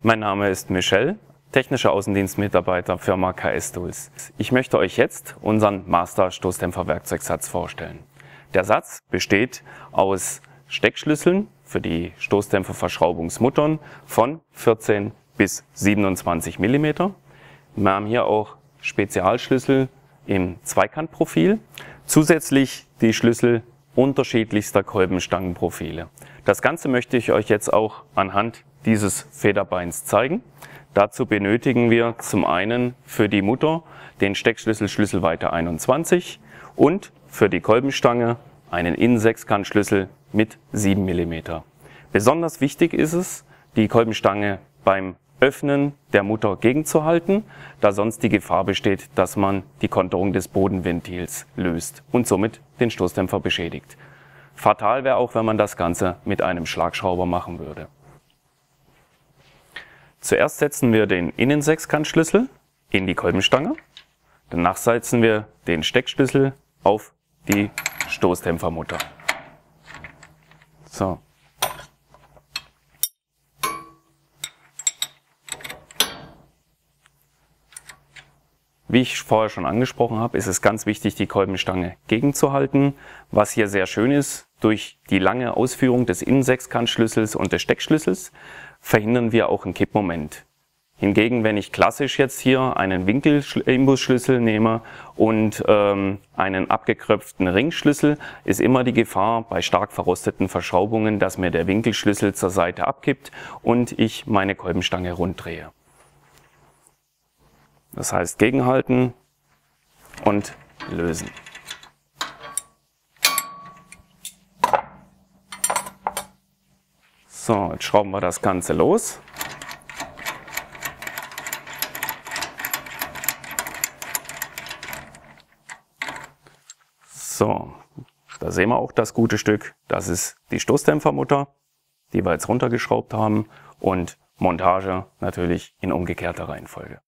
Mein Name ist Michel, technischer Außendienstmitarbeiter Firma KS Tools. Ich möchte euch jetzt unseren Master Stoßdämpfer-Werkzeugsatz vorstellen. Der Satz besteht aus Steckschlüsseln für die Stoßdämpferverschraubungsmuttern von 14 bis 27 mm. Wir haben hier auch Spezialschlüssel im Zweikantprofil, zusätzlich die Schlüssel unterschiedlichster Kolbenstangenprofile. Das Ganze möchte ich euch jetzt auch anhand dieses Federbeins zeigen. Dazu benötigen wir zum einen für die Mutter den Steckschlüssel Schlüsselweite 21 und für die Kolbenstange einen Innensechskantschlüssel mit 7 mm. Besonders wichtig ist es, die Kolbenstange beim Öffnen der Mutter gegenzuhalten, da sonst die Gefahr besteht, dass man die Konterung des Bodenventils löst und somit den Stoßdämpfer beschädigt. Fatal wäre auch, wenn man das Ganze mit einem Schlagschrauber machen würde. Zuerst setzen wir den Innensechskantschlüssel in die Kolbenstange, danach setzen wir den Steckschlüssel auf die Stoßdämpfermutter. So. Wie ich vorher schon angesprochen habe, ist es ganz wichtig, die Kolbenstange gegenzuhalten. Was hier sehr schön ist, durch die lange Ausführung des Innensechskantschlüssels und des Steckschlüssels verhindern wir auch einen Kippmoment. Hingegen, wenn ich klassisch jetzt hier einen Winkelimbusschlüssel nehme und einen abgekröpften Ringschlüssel, ist immer die Gefahr bei stark verrosteten Verschraubungen, dass mir der Winkelschlüssel zur Seite abkippt und ich meine Kolbenstange rund drehe. Das heißt gegenhalten und lösen. So, jetzt schrauben wir das Ganze los. So, da sehen wir auch das gute Stück. Das ist die Stoßdämpfermutter, die wir jetzt runtergeschraubt haben, und Montage natürlich in umgekehrter Reihenfolge.